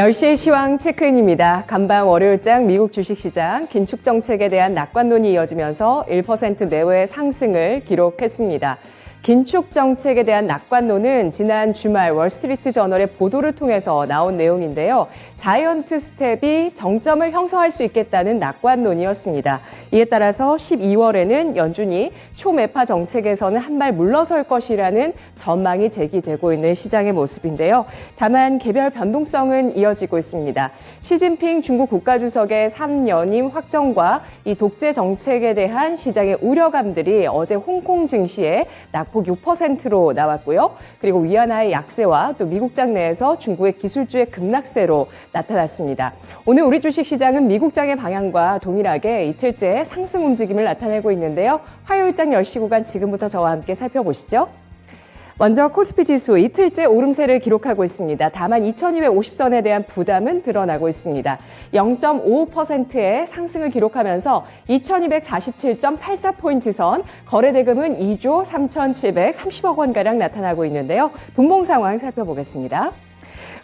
10시의 시황 체크인입니다. 간밤 월요일장 미국 주식시장 긴축 정책에 대한 낙관론이 이어지면서 1% 내외의 상승을 기록했습니다. 긴축 정책에 대한 낙관론은 지난 주말 월스트리트 저널의 보도를 통해서 나온 내용인데요. 자이언트 스텝이 정점을 형성할 수 있겠다는 낙관론이었습니다. 이에 따라서 12월에는 연준이 초매파 정책에서는 한 발 물러설 것이라는 전망이 제기되고 있는 시장의 모습인데요. 다만 개별 변동성은 이어지고 있습니다. 시진핑 중국 국가주석의 3연임 확정과 이 독재 정책에 대한 시장의 우려감들이 어제 홍콩 증시에 낙폭 6%로 나왔고요. 그리고 위안화의 약세와 또 미국장 내에서 중국의 기술주의 급락세로 나타났습니다. 오늘 우리 주식시장은 미국장의 방향과 동일하게 이틀째 상승 움직임을 나타내고 있는데요. 화요일장 10시 구간 지금부터 저와 함께 살펴보시죠. 먼저 코스피 지수 이틀째 오름세를 기록하고 있습니다. 다만 2250선에 대한 부담은 드러나고 있습니다. 0.55%의 상승을 기록하면서 2247.84포인트 선, 거래대금은 2조 3730억 원가량 나타나고 있는데요. 분봉 상황 살펴보겠습니다.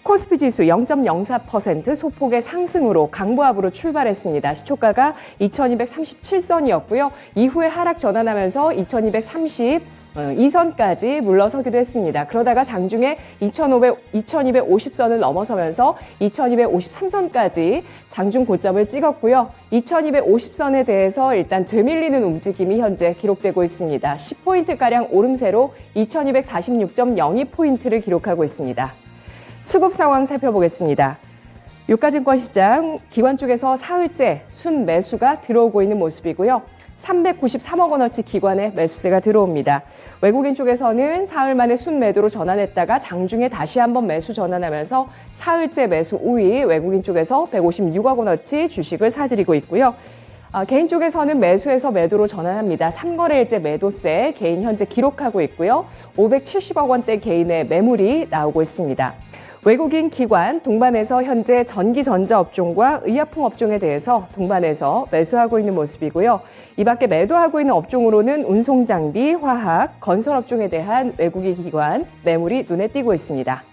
코스피 지수 0.04% 소폭의 상승으로 강보합으로 출발했습니다. 시초가가 2237선이었고요. 이후에 하락 전환하면서 2232선까지 물러서기도 했습니다. 그러다가 장중에 2250선을 넘어서면서 2253선까지 장중 고점을 찍었고요. 2250선에 대해서 일단 되밀리는 움직임이 현재 기록되고 있습니다. 10포인트가량 오름세로 2246.02포인트를 기록하고 있습니다. 수급 상황 살펴보겠습니다. 유가증권 시장 기관 쪽에서 사흘째 순매수가 들어오고 있는 모습이고요. 393억 원어치 기관의 매수세가 들어옵니다. 외국인 쪽에서는 사흘 만에 순매도로 전환했다가 장중에 다시 한번 매수 전환하면서 사흘째 매수 우위 외국인 쪽에서 156억 원어치 주식을 사들이고 있고요. 개인 쪽에서는 매수에서 매도로 전환합니다. 3거래일째 매도세 개인 현재 기록하고 있고요. 570억 원대 개인의 매물이 나오고 있습니다. 외국인 기관 동반에서 현재 전기전자 업종과 의약품 업종에 대해서 동반해서 매수하고 있는 모습이고요. 이 밖에 매도하고 있는 업종으로는 운송장비, 화학, 건설 업종에 대한 외국인 기관 매물이 눈에 띄고 있습니다.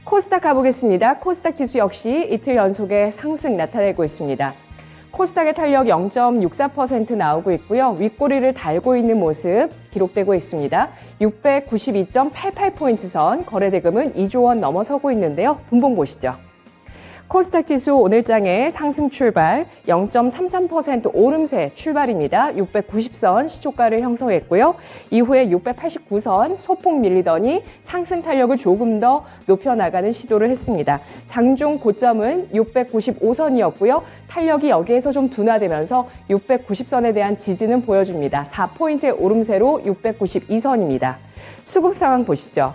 코스닥 가보겠습니다. 코스닥 지수 역시 이틀 연속의 상승 나타내고 있습니다. 코스닥의 탄력 0.64% 나오고 있고요. 윗꼬리를 달고 있는 모습 기록되고 있습니다. 692.88포인트 선, 거래대금은 2조 원 넘어서고 있는데요. 분봉 보시죠. 코스닥 지수 오늘장의 상승 출발 0.33% 오름세 출발입니다. 690선 시초가를 형성했고요. 이후에 689선 소폭 밀리더니 상승 탄력을 조금 더 높여나가는 시도를 했습니다. 장중 고점은 695선이었고요. 탄력이 여기에서 좀 둔화되면서 690선에 대한 지지는 보여줍니다. 4포인트의 오름세로 692선입니다. 수급 상황 보시죠.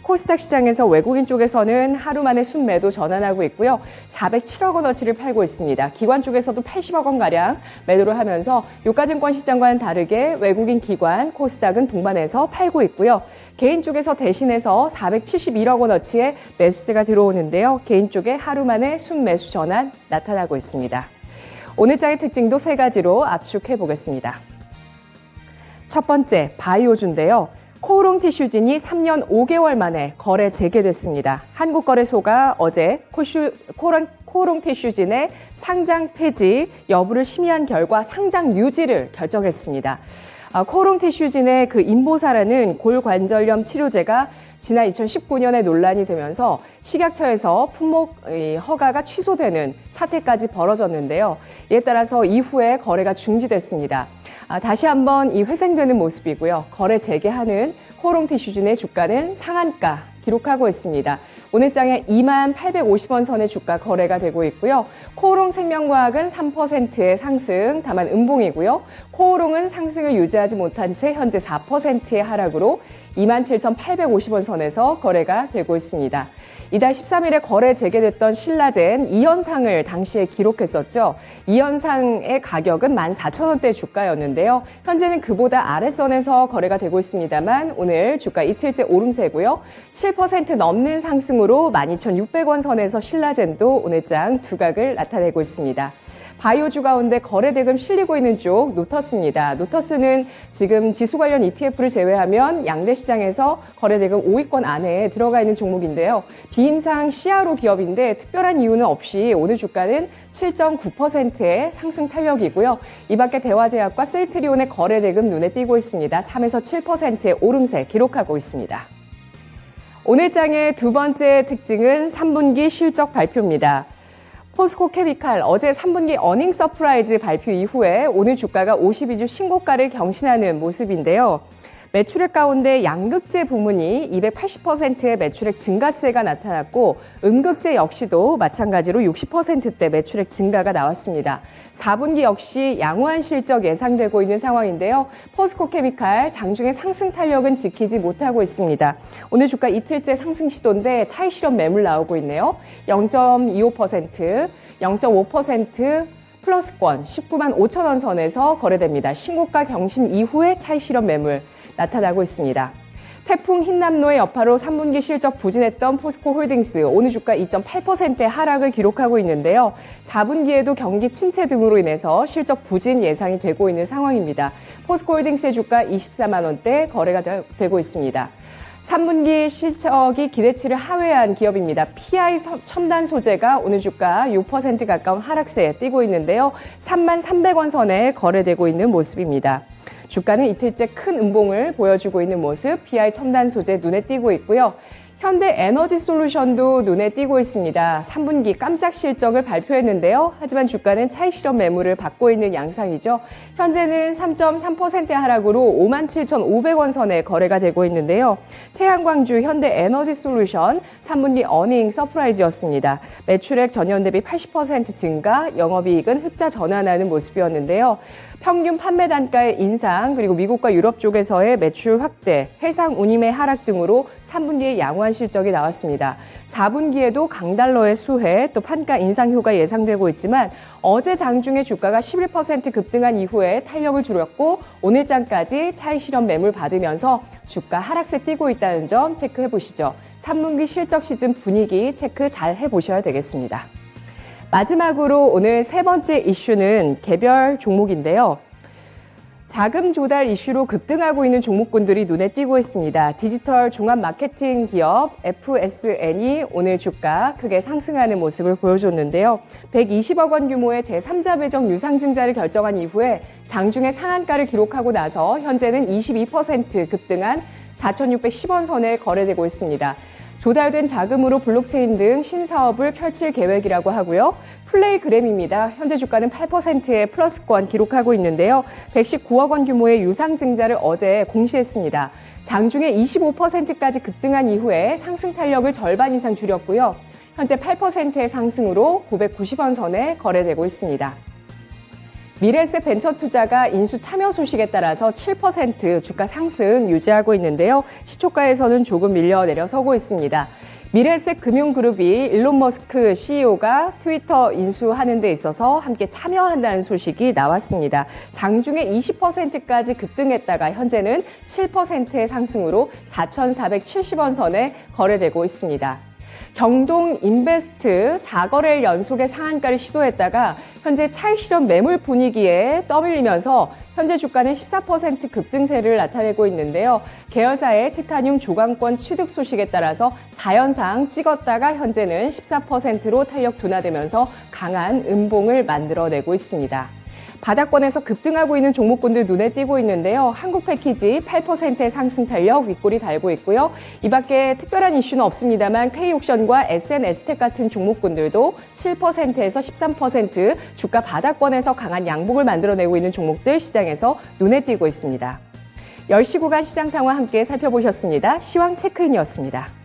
코스닥 시장에서 외국인 쪽에서는 하루 만에 순매도 전환하고 있고요. 407억 원어치를 팔고 있습니다. 기관 쪽에서도 80억 원가량 매도를 하면서 유가증권 시장과는 다르게 외국인 기관 코스닥은 동반해서 팔고 있고요. 개인 쪽에서 대신해서 471억 원어치의 매수세가 들어오는데요. 개인 쪽에 하루 만에 순매수 전환 나타나고 있습니다. 오늘장의 특징도 세 가지로 압축해 보겠습니다. 첫 번째, 바이오주인데요. 코오롱 티슈진이 3년 5개월 만에 거래 재개됐습니다. 한국거래소가 어제 코오롱 티슈진의 상장 폐지 여부를 심의한 결과 상장 유지를 결정했습니다. 코오롱 티슈진의 그 인보사라는 골관절염 치료제가 지난 2019년에 논란이 되면서 식약처에서 품목 허가가 취소되는 사태까지 벌어졌는데요. 이에 따라서 이후에 거래가 중지됐습니다. 다시 한번 이 회생되는 모습이고요. 거래 재개하는 코오롱 티슈진의 주가는 상한가 기록하고 있습니다. 오늘장에 2850원 선의 주가 거래가 되고 있고요. 코오롱 생명과학은 3%의 상승, 다만 음봉이고요. 코오롱은 상승을 유지하지 못한 채 현재 4%의 하락으로 27,850원 선에서 거래가 되고 있습니다. 이달 13일에 거래 재개됐던 신라젠 2연상을 당시에 기록했었죠. 2연상의 가격은 14,000원대 주가였는데요. 현재는 그보다 아래선에서 거래가 되고 있습니다만 오늘 주가 이틀째 오름세고요. 7% 넘는 상승으로 12,600원 선에서 신라젠도 오늘장 두각을 나타내고 있습니다. 바이오주 가운데 거래대금 실리고 있는 쪽 노터스입니다. 노터스는 지금 지수 관련 ETF를 제외하면 양대 시장에서 거래대금 5위권 안에 들어가 있는 종목인데요. 비임상 CRO 기업인데 특별한 이유는 없이 오늘 주가는 7.9%의 상승 탄력이고요. 이 밖에 대화제약과 셀트리온의 거래대금 눈에 띄고 있습니다. 3에서 7%의 오름세 기록하고 있습니다. 오늘 장의 두 번째 특징은 3분기 실적 발표입니다. 포스코 케미칼 어제 3분기 어닝 서프라이즈 발표 이후에 오늘 주가가 52주 신고가를 경신하는 모습인데요. 매출액 가운데 양극재 부문이 280%의 매출액 증가세가 나타났고 음극재 역시도 마찬가지로 60%대 매출액 증가가 나왔습니다. 4분기 역시 양호한 실적 예상되고 있는 상황인데요. 포스코 케미칼 장중에 상승 탄력은 지키지 못하고 있습니다. 오늘 주가 이틀째 상승 시도인데 차익 실현 매물 나오고 있네요. 0.25%, 0.5% 플러스권 19만 5천 원 선에서 거래됩니다. 신고가 경신 이후에 차익 실현 매물 나타나고 있습니다. 태풍 흰남노의 여파로 3분기 실적 부진했던 포스코 홀딩스 오늘 주가 2.8%의 하락을 기록하고 있는데요. 4분기에도 경기 침체 등으로 인해서 실적 부진 예상이 되고 있는 상황입니다. 포스코 홀딩스의 주가 24만 원대 거래가 되고 있습니다. 3분기 실적이 기대치를 하회한 기업입니다. PI 첨단 소재가 오늘 주가 6% 가까운 하락세에 뛰고 있는데요. 3만 300원 선에 거래되고 있는 모습입니다. 주가는 이틀째 큰 음봉을 보여주고 있는 모습, PI 첨단 소재 눈에 띄고 있고요. 현대 에너지 솔루션도 눈에 띄고 있습니다. 3분기 깜짝 실적을 발표했는데요. 하지만 주가는 차익 실현 매물을 받고 있는 양상이죠. 현재는 3.3%의 하락으로 57,500원 선에 거래가 되고 있는데요. 태양광주 현대 에너지 솔루션 3분기 어닝 서프라이즈였습니다. 매출액 전년 대비 80% 증가, 영업이익은 흑자 전환하는 모습이었는데요. 평균 판매 단가의 인상, 그리고 미국과 유럽 쪽에서의 매출 확대, 해상 운임의 하락 등으로 3분기에 양호한 실적이 나왔습니다. 4분기에도 강달러의 수혜, 또 판가 인상 효과 예상되고 있지만 어제 장중에 주가가 11% 급등한 이후에 탄력을 줄였고 오늘 장까지 차익 실현 매물 받으면서 주가 하락세 띄고 있다는 점 체크해 보시죠. 3분기 실적 시즌 분위기 체크 잘 해보셔야 되겠습니다. 마지막으로 오늘 세 번째 이슈는 개별 종목인데요. 자금 조달 이슈로 급등하고 있는 종목군들이 눈에 띄고 있습니다. 디지털 종합 마케팅 기업 FSN이 오늘 주가 크게 상승하는 모습을 보여줬는데요. 120억 원 규모의 제3자 배정 유상증자를 결정한 이후에 장중에 상한가를 기록하고 나서 현재는 22% 급등한 4,610원 선에 거래되고 있습니다. 조달된 자금으로 블록체인 등 신사업을 펼칠 계획이라고 하고요. 플레이그램입니다. 현재 주가는 8%의 플러스권 기록하고 있는데요. 119억 원 규모의 유상증자를 어제 공시했습니다. 장중에 25%까지 급등한 이후에 상승 탄력을 절반 이상 줄였고요. 현재 8%의 상승으로 990원 선에 거래되고 있습니다. 미래에셋 벤처투자가 인수 참여 소식에 따라서 7% 주가 상승 유지하고 있는데요. 시초가에서는 조금 밀려 내려서고 있습니다. 미래에셋 금융그룹이 일론 머스크 CEO가 트위터 인수하는 데 있어서 함께 참여한다는 소식이 나왔습니다. 장중에 20%까지 급등했다가 현재는 7%의 상승으로 4,470원 선에 거래되고 있습니다. 경동 인베스트 4거래일 연속의 상한가를 시도했다가 현재 차익 실현 매물 분위기에 떠밀리면서 현재 주가는 14% 급등세를 나타내고 있는데요. 계열사의 티타늄 조강권 취득 소식에 따라서 4연상 찍었다가 현재는 14%로 탄력 둔화되면서 강한 음봉을 만들어내고 있습니다. 바닥권에서 급등하고 있는 종목군들 눈에 띄고 있는데요. 한국 패키지 8%의 상승 탄력 윗골이 달고 있고요. 이 밖에 특별한 이슈는 없습니다만 K옵션과 SNS텍 같은 종목군들도 7%에서 13% 주가 바닥권에서 강한 양봉을 만들어내고 있는 종목들 시장에서 눈에 띄고 있습니다. 10시 구간 시장 상황 함께 살펴보셨습니다. 시황 체크인이었습니다.